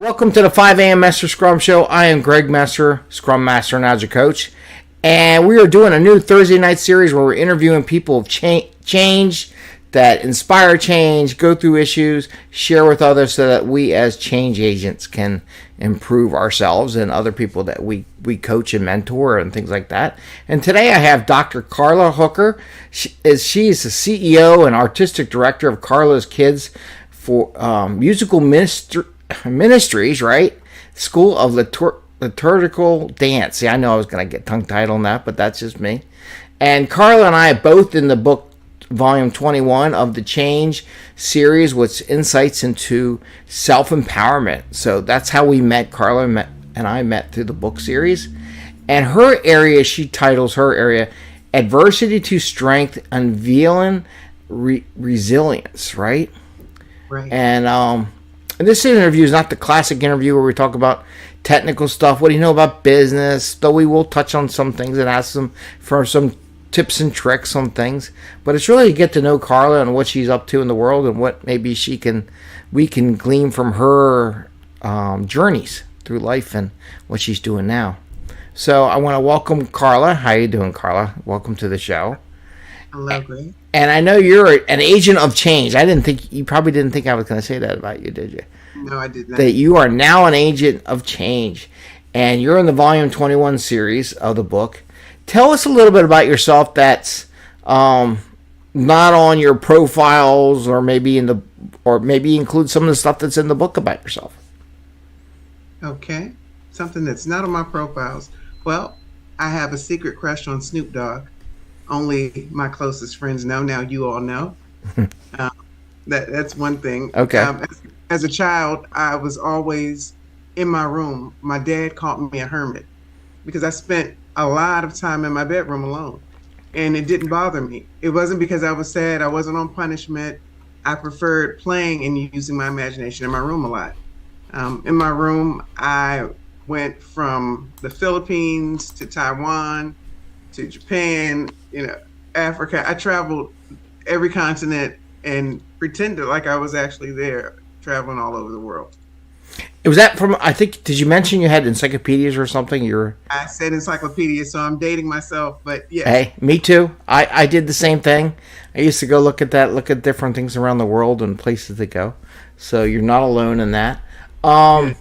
Welcome to the 5 a.m. Mester Scrum Show. I am Greg Mester, Scrum Master and Agile Coach. And we are doing a new Thursday night series where we're interviewing people of change that inspire change, go through issues, share with others so that we as change agents can improve ourselves and other people that we coach and mentor and things like that. And today I have Dr. Carla Hooker. She is the CEO and Artistic Director of Karla's Kids for Musical Ministries, right? School of Liturgical Dance. See, I know I was going to get tongue-tied on that, but that's just me. And Carla and I are both in the book Volume 21 of the Change series, which insights into self-empowerment. So that's how we met. Carla and I met through the book series. And her area, she titles her area, Adversity to Strength, Unveiling Resilience, right? Right. And this interview is not the classic interview where we talk about technical stuff. What do you know about business? Though we will touch on some things and ask them for some tips and tricks on things. But it's really to get to know Carla and what she's up to in the world and what maybe we can glean from her journeys through life and what she's doing now. So I want to welcome Carla. How you doing, Carla? Welcome to the show. Hello, Greg. And I know you're an agent of change. You probably didn't think I was going to say that about you, did you? No, I did not. That you are now an agent of change. And you're in the Volume 21 series of the book. Tell us a little bit about yourself that's not on your profiles or maybe include some of the stuff that's in the book about yourself. Okay. Something that's not on my profiles. Well, I have a secret crush on Snoop Dogg. Only my closest friends know. Now you all know. That's one thing. Okay. As a child, I was always in my room. My dad called me a hermit because I spent a lot of time in my bedroom alone, and it didn't bother me. It wasn't because I was sad. I wasn't on punishment. I preferred playing and using my imagination in my room a lot. In my room, I went from the Philippines to Taiwan to Japan, Africa. I traveled every continent and pretended like I was actually there, traveling all over the world. Was that from, I think, did you mention you had encyclopedias or something? I said encyclopedia, so I'm dating myself, but yeah. Hey, me too. I did the same thing. I used to go look at different things around the world and places to go. So you're not alone in that. How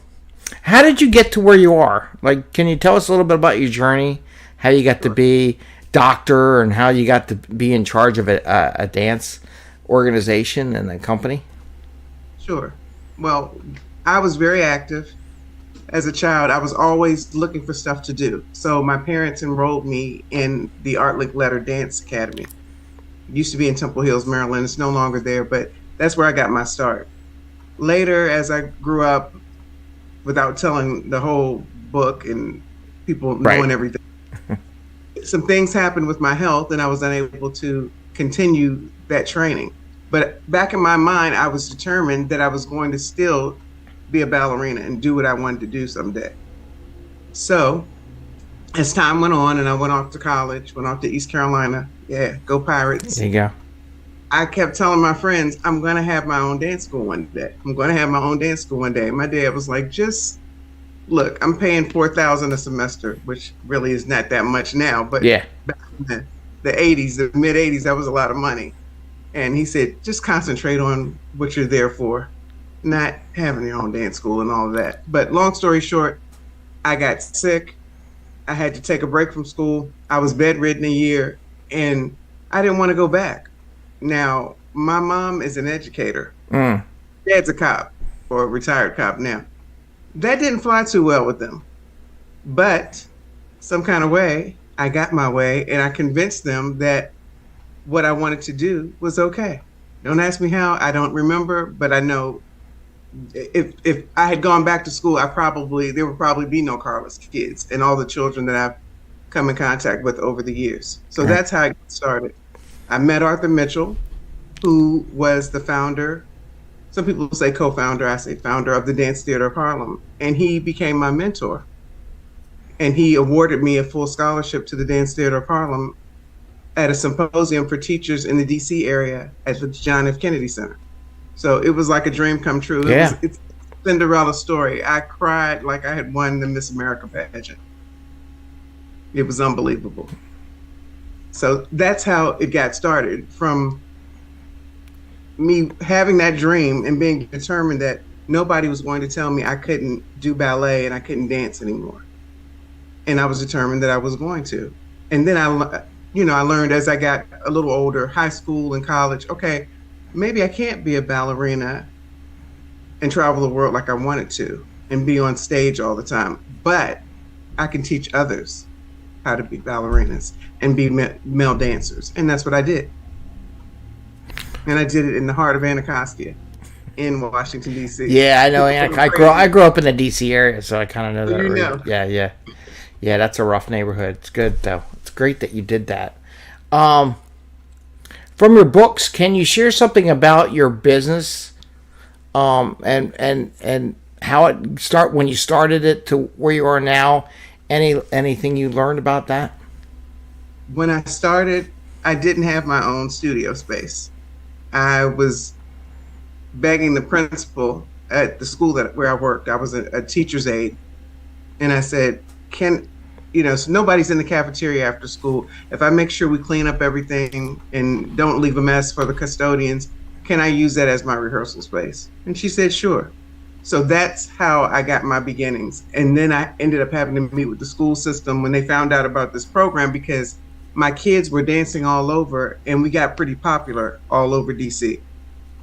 did you get to where you are? Like, can you tell us a little bit about your journey? How you got to be doctor and how you got to be in charge of a dance organization and a company? Sure. Well, I was very active. As a child, I was always looking for stuff to do. So my parents enrolled me in the Art Linkletter Dance Academy. It used to be in Temple Hills, Maryland. It's no longer there, but that's where I got my start. Later, as I grew up, without telling the whole book and people knowing everything, some things happened with my health and I was unable to continue that training. But back in my mind, I was determined that I was going to still be a ballerina and do what I wanted to do someday. So as time went on and I went off to college, went off to East Carolina, go Pirates. There you go. I kept telling my friends, I'm going to have my own dance school one day. I'm going to have my own dance school one day. My dad was like, just look, I'm paying $4,000 a semester, which really is not that much now. But back in the 80s, the mid 80s, that was a lot of money. And he said, just concentrate on what you're there for, not having your own dance school and all of that. But long story short, I got sick. I had to take a break from school. I was bedridden a year and I didn't want to go back. Now, my mom is an educator. Dad's a cop or a retired cop now. That didn't fly too well with them. But some kind of way, I got my way and I convinced them that what I wanted to do was okay. Don't ask me how, I don't remember, but I know if I had gone back to school, there would probably be no Karla's Kids and all the children that I've come in contact with over the years. So that's how I got started. I met Arthur Mitchell, who was the founder, some people say co-founder, I say founder of the Dance Theater of Harlem, and he became my mentor. And he awarded me a full scholarship to the Dance Theater of Harlem at a symposium for teachers in the DC area at the John F. Kennedy Center. So it was like a dream come true. Yeah. It's Cinderella story. I cried like I had won the Miss America pageant. It was unbelievable. So that's how it got started, from me having that dream and being determined that nobody was going to tell me I couldn't do ballet and I couldn't dance anymore. And I was determined that I was going to. And then I learned as I got a little older, high school and college, okay, maybe I can't be a ballerina and travel the world like I wanted to and be on stage all the time, but I can teach others how to be ballerinas and be male dancers. And that's what I did. And I did it in the heart of Anacostia in Washington, D.C. Yeah, I know. I grew up in the D.C. area, so I kind of know that. You know. Yeah, that's a rough neighborhood. It's good, though. It's great that you did that. From your books, can you share something about your business, and how it when you started it to where you are now? Anything you learned about that? When I started, I didn't have my own studio space. I was begging the principal at the school where I worked. I was a teacher's aide, and I said, so nobody's in the cafeteria after school. If I make sure we clean up everything and don't leave a mess for the custodians, can I use that as my rehearsal space? And she said, sure. So that's how I got my beginnings. And then I ended up having to meet with the school system when they found out about this program, because my kids were dancing all over and we got pretty popular all over DC.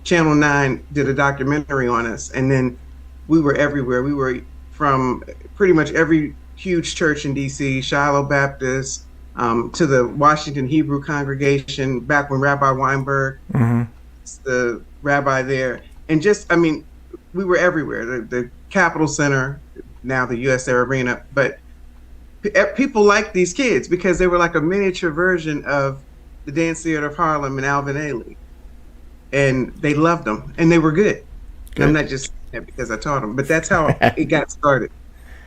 Channel 9 did a documentary on us, and then we were everywhere. We were from pretty much every huge church in DC, Shiloh Baptist, to the Washington Hebrew congregation, back when Rabbi Weinberg, the rabbi there. And we were everywhere. The Capitol Center, now the US Air Arena. But people liked these kids because they were like a miniature version of the Dance Theater of Harlem and Alvin Ailey. And they loved them, and they were good. I'm not just saying that because I taught them, but that's how it got started.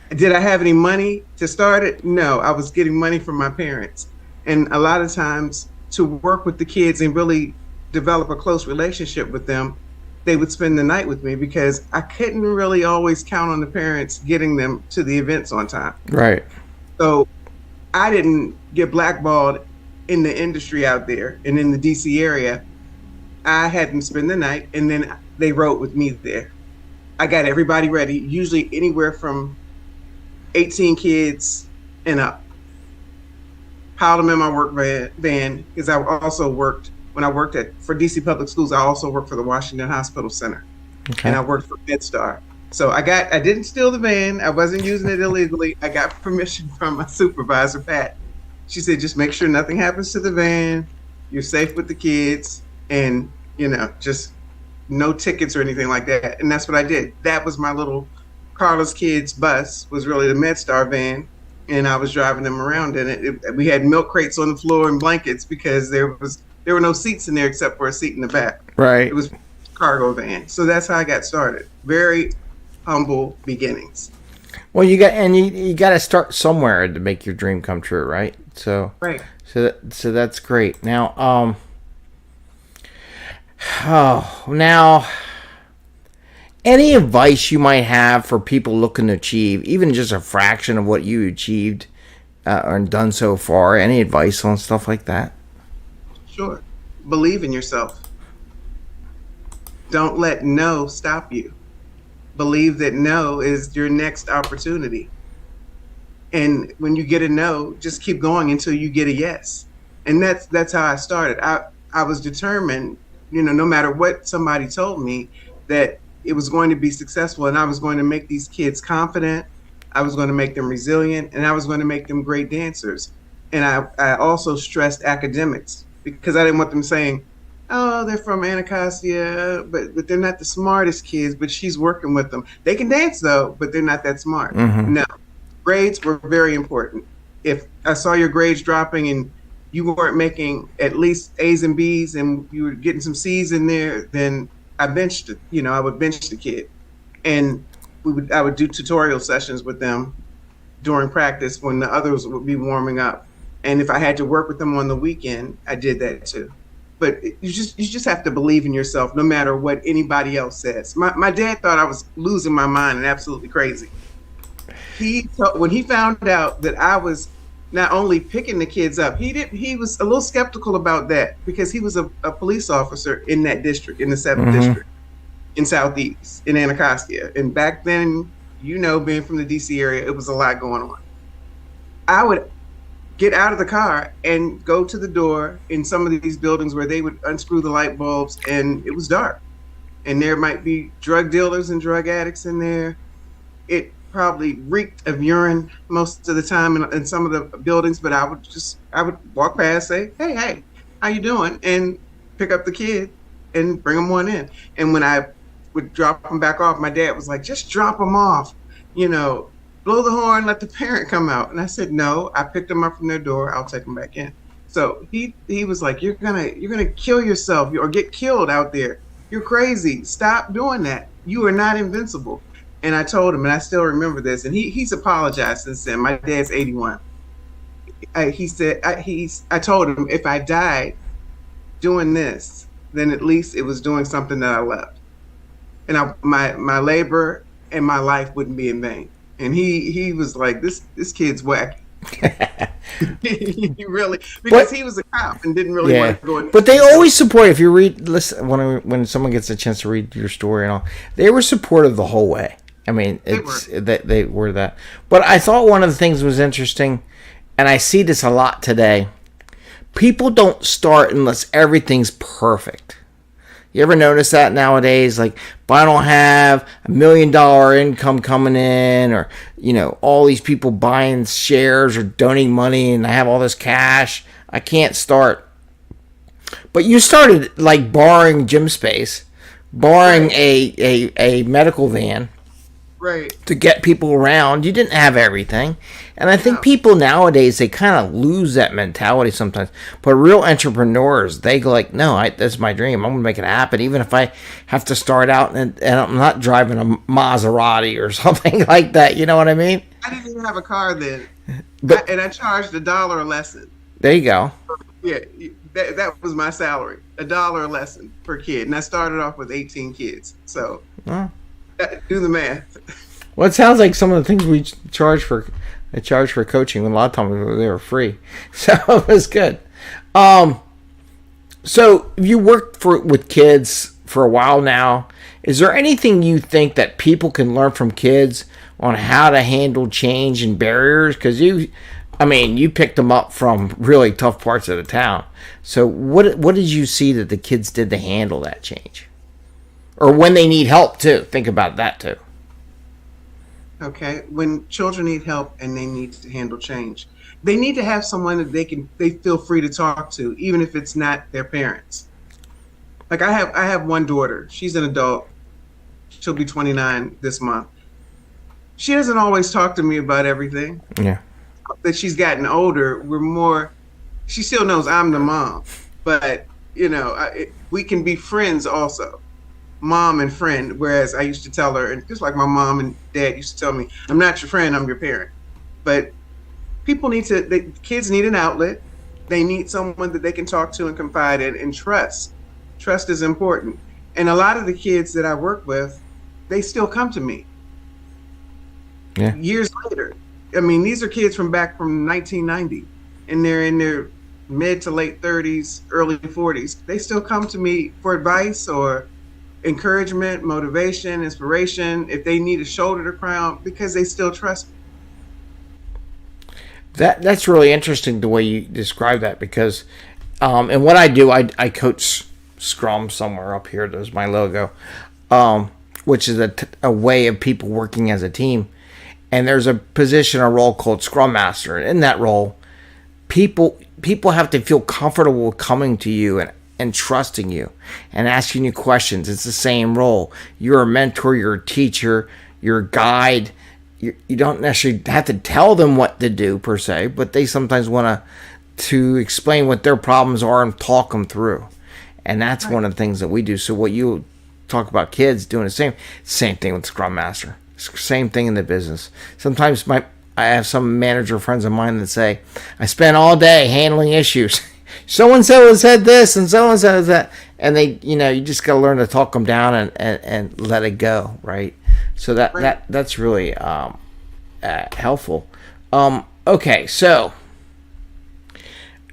Did I have any money to start it? No, I was getting money from my parents. And a lot of times, to work with the kids and really develop a close relationship with them, they would spend the night with me because I couldn't really always count on the parents getting them to the events on time. Right. So I didn't get blackballed in the industry out there and in the DC area. I had them spend the night, and then they rode with me there. I got everybody ready, usually anywhere from 18 kids and up. Piled them in my work van, because I also worked, when I worked for DC Public Schools, I also worked for the Washington Hospital Center. Okay. And I worked for Mester. So I didn't steal the van. I wasn't using it illegally. I got permission from my supervisor, Pat. She said, just make sure nothing happens to the van. You're safe with the kids, and, just no tickets or anything like that. And that's what I did. That was my little Carla's Kids bus, was really the MedStar van, and I was driving them around in it. We had milk crates on the floor and blankets because there were no seats in there except for a seat in the back. Right. It was a cargo van. So that's how I got started. Very humble beginnings. Well, you got to start somewhere to make your dream come true, right? So right. So that's great. Now, now, any advice you might have for people looking to achieve, even just a fraction of what you achieved or done so far? Any advice on stuff like that? Sure. Believe in yourself. Don't let no stop you. Believe that no is your next opportunity. And when you get a no, just keep going until you get a yes. And that's how I started. I was determined, no matter what somebody told me, that it was going to be successful, and I was going to make these kids confident. I was going to make them resilient, and I was going to make them great dancers. And I also stressed academics, because I didn't want them saying, oh, they're from Anacostia, but they're not the smartest kids, but she's working with them. They can dance, though, but they're not that smart. Mm-hmm. No. Grades were very important. If I saw your grades dropping and you weren't making at least A's and B's and you were getting some C's in there, then I benched it. I would bench the kid. And I would do tutorial sessions with them during practice when the others would be warming up. And if I had to work with them on the weekend, I did that too. but you just have to believe in yourself no matter what anybody else says. My dad thought I was losing my mind and absolutely crazy. When he found out that I was not only picking the kids up, he was a little skeptical about that because he was a police officer in that district, in the 7th district in Southeast, in Anacostia. And back then, being from the DC area, it was a lot going on. I would get out of the car and go to the door in some of these buildings where they would unscrew the light bulbs and it was dark. And there might be drug dealers and drug addicts in there. It probably reeked of urine most of the time in some of the buildings, but I would walk past, say, hey, how you doing? And pick up the kid and bring them on in. And when I would drop them back off, my dad was like, just drop them off, blow the horn, let the parent come out. And I said, no, I picked them up from their door. I'll take them back in. So he was like, you're gonna kill yourself or get killed out there. You're crazy. Stop doing that. You are not invincible. And I told him, and I still remember this, and he's apologized since then. My dad's 81. He said, I told him, if I died doing this, then at least it was doing something that I loved. And my labor and my life wouldn't be in vain. And he was like, this kid's wacky. He really, because he was a cop and didn't really want to go in. But they always support. If you listen, when someone gets a chance to read your story and all, they were supportive the whole way. I mean, they were that. But I thought one of the things was interesting, and I see this a lot today. People don't start unless everything's perfect. You ever notice that nowadays? Like, if I don't have $1 million income coming in, or, all these people buying shares or donating money, and I have all this cash, I can't start. But you started, like, borrowing gym space, borrowing a medical van. Right. To get people around. You didn't have everything. And I think people nowadays, they kind of lose that mentality sometimes. But real entrepreneurs, they go like, no, that's my dream. I'm going to make it happen. Even if I have to start out and I'm not driving a Maserati or something like that. You know what I mean? I didn't even have a car then. And I charged $1 a lesson. There you go. Yeah, that was my salary. $1 a lesson per kid. And I started off with 18 kids. So... do the math. Well, it sounds like some of the things we charge for coaching, a lot of times they were free, so it was good. So you worked with kids for a while now. Is there anything you think that people can learn from kids on how to handle change and barriers? Because you picked them up from really tough parts of the town. So what did you see that the kids did to handle that change? Or when they need help, too. Think about that, too. Okay. When children need help and they need to handle change, they need to have someone that they feel free to talk to, even if it's not their parents. Like I have one daughter. She's an adult. She'll be 29 this month. She doesn't always talk to me about everything. Yeah. That she's gotten older, she still knows I'm the mom. But, we can be friends also. Mom and friend, whereas I used to tell her, and just like my mom and dad used to tell me, I'm not your friend, I'm your parent. But kids need an outlet. They need someone that they can talk to and confide in and trust. Trust is important. And a lot of the kids that I work with, they still come to me. Yeah. Years later. I mean, these are kids from 1990, and they're in their mid to late 30s, early 40s. They still come to me for advice or encouragement, motivation, inspiration, if they need a shoulder to cry on, because they still trust me. That's really interesting the way you describe that, because and what I do, I coach Scrum somewhere up here. There's my logo, which is a way of people working as a team. And there's a position, a role called Scrum Master. And in that role, people have to feel comfortable coming to you and trusting you and asking you questions. It's the same role. You're a mentor, you're a teacher, you're a guide. You don't necessarily have to tell them what to do per se, but they sometimes want to explain what their problems are and talk them through. And that's one of the things that we do. So what you talk about kids doing the same thing with Scrum Master. Same thing in the business. Sometimes I have some manager friends of mine that say, I spend all day handling issues. so and so said this and so says that, and they, you just got to learn to talk them down and let it go, right? So that's really helpful. Okay, so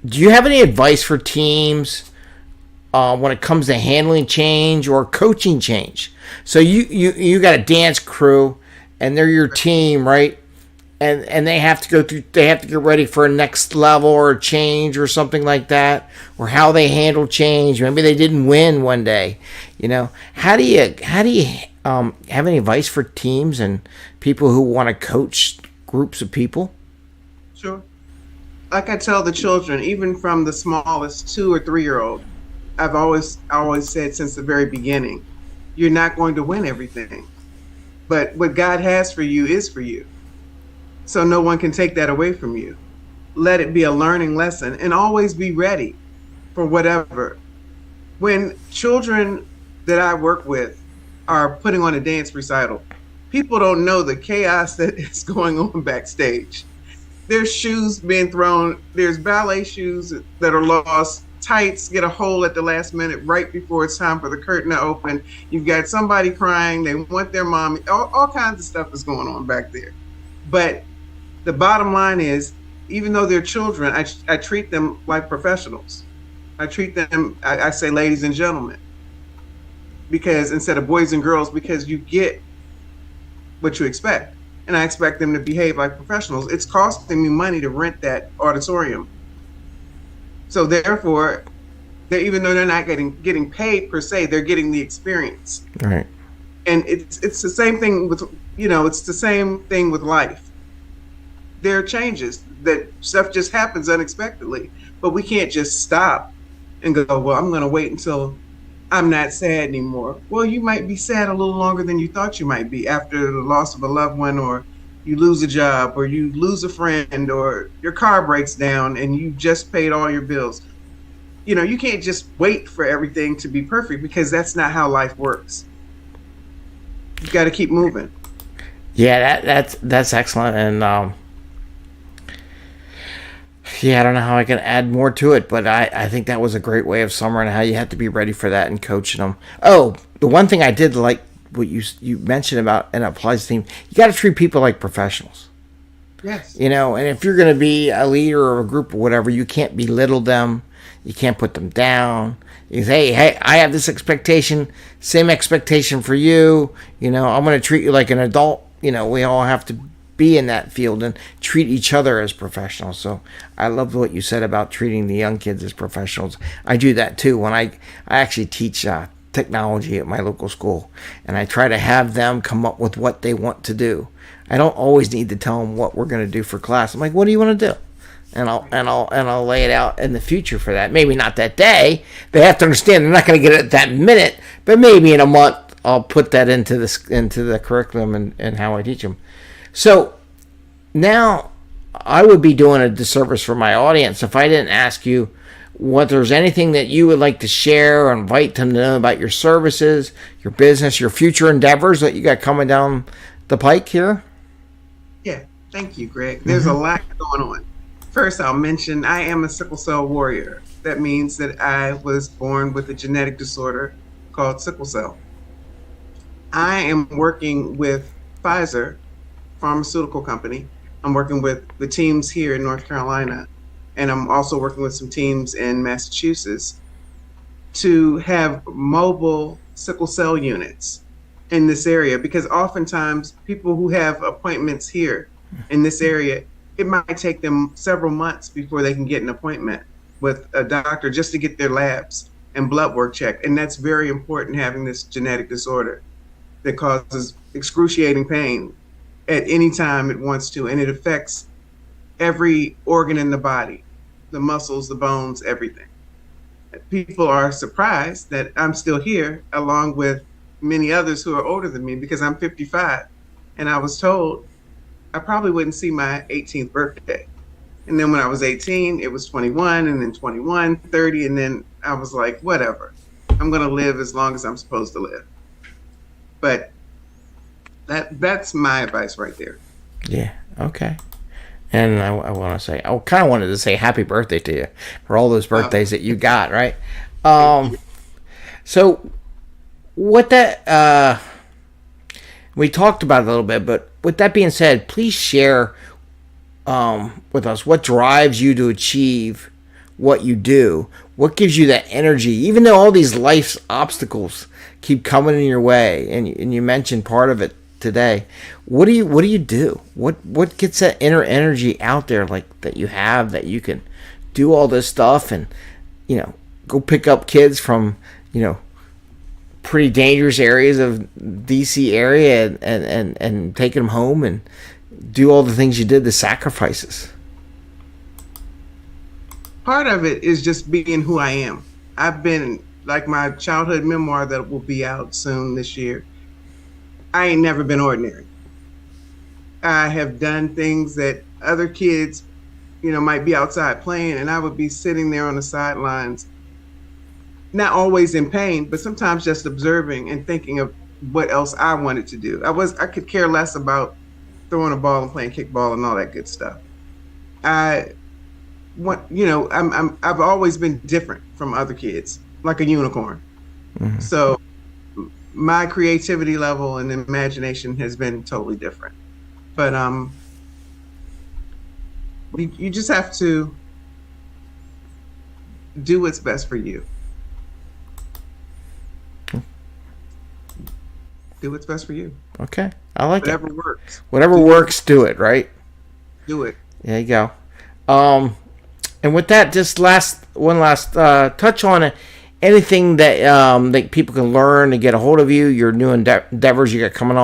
do you have any advice for teams when it comes to handling change or coaching change? So you got a dance crew, and they're your team, right? And they have to get ready for a next level or a change or something like that, or how they handle change. Maybe they didn't win one day. How do you have any advice for teams and people who want to coach groups of people? Sure. Like I tell the children, even from the smallest 2 or 3-year-old, I've always said since the very beginning, you're not going to win everything, but what God has for you is for you. So no one can take that away from you. Let it be a learning lesson, and always be ready for whatever. When children that I work with are putting on a dance recital, people don't know the chaos that is going on backstage. There's shoes being thrown. There's ballet shoes that are lost. Tights get a hole at the last minute right before it's time for the curtain to open. You've got somebody crying. They want their mom. All kinds of stuff is going on back there. But the bottom line is, even though they're children, I treat them like professionals. I treat them, I say ladies and gentlemen, because instead of boys and girls, because you get what you expect. And I expect them to behave like professionals. It's costing me money to rent that auditorium. So therefore, even though they're not getting paid per se, they're getting the experience. Right. And it's the same thing with, it's the same thing with life. There are changes, that stuff just happens unexpectedly, but we can't just stop and go, well, I'm going to wait until I'm not sad anymore. Well, you might be sad a little longer than you thought you might be after the loss of a loved one, or you lose a job, or you lose a friend, or your car breaks down and you just paid all your bills. You can't just wait for everything to be perfect, because that's not how life works. You got to keep moving. Yeah, that's excellent. And yeah, I don't know how I can add more to it, but I think that was a great way of summarizing how you have to be ready for that and coaching them. Oh, the one thing I did like what you mentioned about, and it applies to team, you got to treat people like professionals. Yes. And if you're going to be a leader of a group or whatever, you can't belittle them. You can't put them down. You say, hey, I have this expectation, same expectation for you. I'm going to treat you like an adult. We all have to be in that field and treat each other as professionals. So I love what you said about treating the young kids as professionals. I do that too when I actually teach technology at my local school, and I try to have them come up with what they want to do. I don't always need to tell them what we're going to do for class. I'm like, what do you want to do? And I'll lay it out in the future for that. Maybe not that day. They have to understand they're not going to get it that minute, but maybe in a month I'll put that into the curriculum and how I teach them. So now I would be doing a disservice for my audience if I didn't ask you what there's anything that you would like to share or invite them to know about your services, your business, your future endeavors that you got coming down the pike here. Yeah, thank you, Greg. There's a lot going on. First, I'll mention I am a sickle cell warrior. That means that I was born with a genetic disorder called sickle cell. I am working with Pfizer pharmaceutical company. I'm working with the teams here in North Carolina, and I'm also working with some teams in Massachusetts to have mobile sickle cell units in this area, because oftentimes people who have appointments here in this area, it might take them several months before they can get an appointment with a doctor just to get their labs and blood work checked. And that's very important, having this genetic disorder that causes excruciating pain at any time it wants to, and it affects every organ in the body, the muscles, the bones, everything. People are surprised that I'm still here, along with many others who are older than me, because I'm 55, and I was told I probably wouldn't see my 18th birthday. And then when I was 18, it was 21, and then 21, 30, and then I was like, whatever, I'm gonna live as long as I'm supposed to live. But that's my advice right there. Yeah. Okay. And I want to say, I kind of wanted to say happy birthday to you for all those birthdays that you got, right? So what that, we talked about it a little bit, but with that being said, please share with us what drives you to achieve what you do. What gives you that energy, even though all these life's obstacles keep coming in your way, and you mentioned part of it today. What do you do? What gets that inner energy out there, like that you have, that you can do all this stuff and go pick up kids from pretty dangerous areas of DC area and take them home and do all the things you did, the sacrifices? Part of it is just being who I am. I've been, like my childhood memoir that will be out soon this year, I ain't never been ordinary. I have done things that other kids, might be outside playing, and I would be sitting there on the sidelines, not always in pain, but sometimes just observing and thinking of what else I wanted to do. I could care less about throwing a ball and playing kickball and all that good stuff. I've always been different from other kids, like a unicorn. Mm-hmm. So my creativity level and imagination has been totally different. But you just have to do what's best for you. Do what's best for you. Okay. I like Whatever works. Whatever works, do it, right? Do it. There you go. And with that, just one last touch on it. Anything that people can learn to get a hold of you, your new endeavors you got coming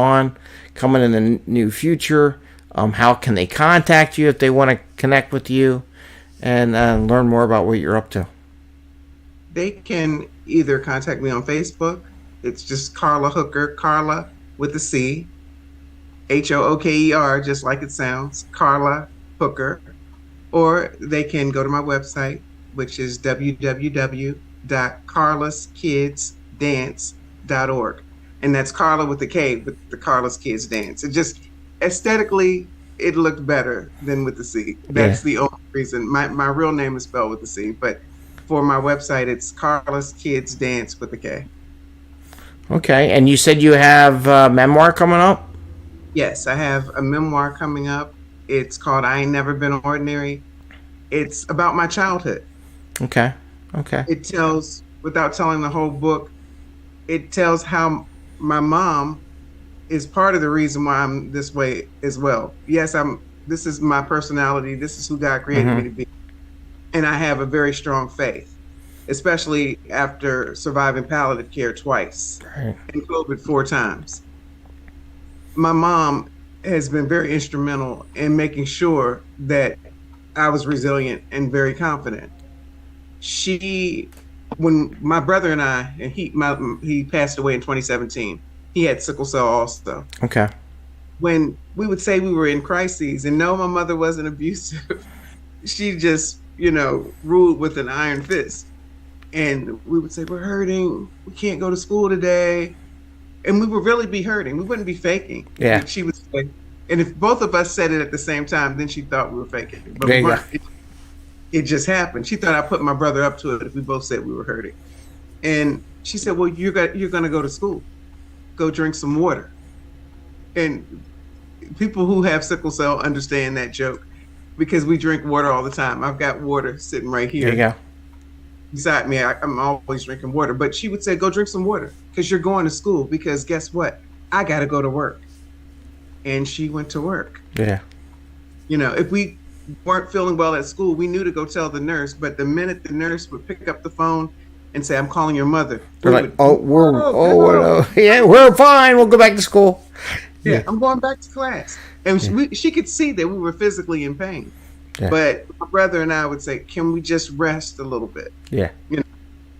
in the new future. How can they contact you if they want to connect with you and learn more about what you're up to? They can either contact me on Facebook. It's just Karla Hooker, Karla with a C, Hooker, just like it sounds, Karla Hooker. Or they can go to my website, which is www.karlaskidsdance.org. And that's Karla with a K, with the Karla's Kids Dance. It just, aesthetically, it looked better than with the C. That's the only reason. My real name is spelled with the C, but for my website, it's Karla's Kids Dance with a K. Okay, and you said you have a memoir coming up? Yes, I have a memoir coming up. It's called I Ain't Never Been Ordinary. It's about my childhood. Okay. It tells, without telling the whole book, it tells how my mom is part of the reason why I'm this way as well. Yes, this is my personality. This is who God created me to be. And I have a very strong faith, especially after surviving palliative care twice and COVID 4 times. My mom has been very instrumental in making sure that I was resilient and very confident. When my brother and I, and he passed away in 2017, he had sickle cell also. Okay. When we would say we were in crises, and no, my mother wasn't abusive. She just, ruled with an iron fist. And we would say, we're hurting. We can't go to school today. And we would really be hurting. We wouldn't be faking. Yeah. And she would say, and if both of us said it at the same time, then she thought we were faking. But it just happened. She thought I put my brother up to it if we both said we were hurting. And she said, well, you're going to go to school. Go drink some water. And people who have sickle cell understand that joke because we drink water all the time. I've got water sitting right here. There you go. Beside me, I'm always drinking water. But she would say, go drink some water because you're going to school. Because guess what? I got to go to work. And she went to work. Yeah. If we weren't feeling well at school, we knew to go tell the nurse. But the minute the nurse would pick up the phone and say, I'm calling your mother. We're fine. We'll go back to school. Yeah. I'm going back to class. And she could see that we were physically in pain. Yeah. But my brother and I would say, can we just rest a little bit? Yeah.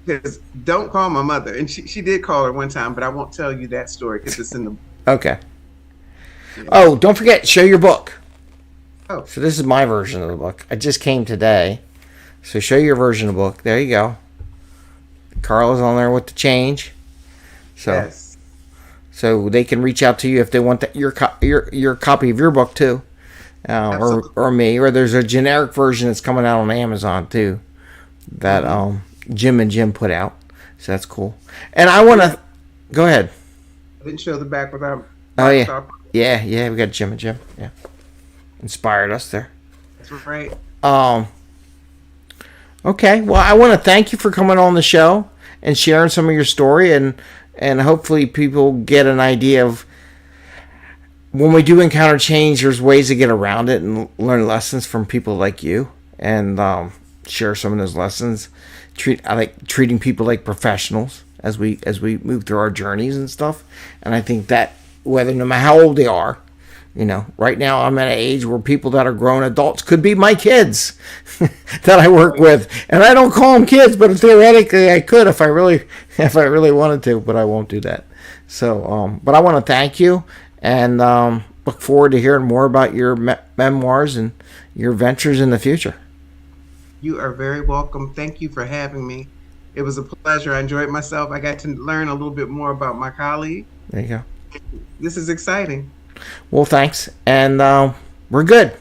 Because don't call my mother. And she did call her one time, but I won't tell you that story because it's in the book. Okay. Yeah. Oh, don't forget, show your book. Oh. So this is my version of the book. I just came today. So show your version of the book. There you go. Carla's on there with the change. So, yes. So they can reach out to you if they want your copy of your book too. or me, or there's a generic version that's coming out on Amazon too, that Jim and Jim put out. So that's cool. And I want to go ahead. I didn't show the back without. Oh yeah. We got Jim and Jim. Yeah, inspired us there. That's right. Okay. Well, I want to thank you for coming on the show and sharing some of your story, and hopefully people get an idea of when we do encounter change, there's ways to get around it and learn lessons from people like you, and share some of those lessons. I like treating people like professionals as we move through our journeys and stuff. And I think that whether no matter how old they are, right now I'm at an age where people that are grown adults could be my kids that I work with, and I don't call them kids, but theoretically I could if I really wanted to, but I won't do that. So, but I want to thank you, and look forward to hearing more about your memoirs and your ventures in the future. You are very welcome. Thank you for having me. It was a pleasure. I enjoyed myself. I got to learn a little bit more about my colleague. There you go. This is exciting. Well, thanks. And we're good.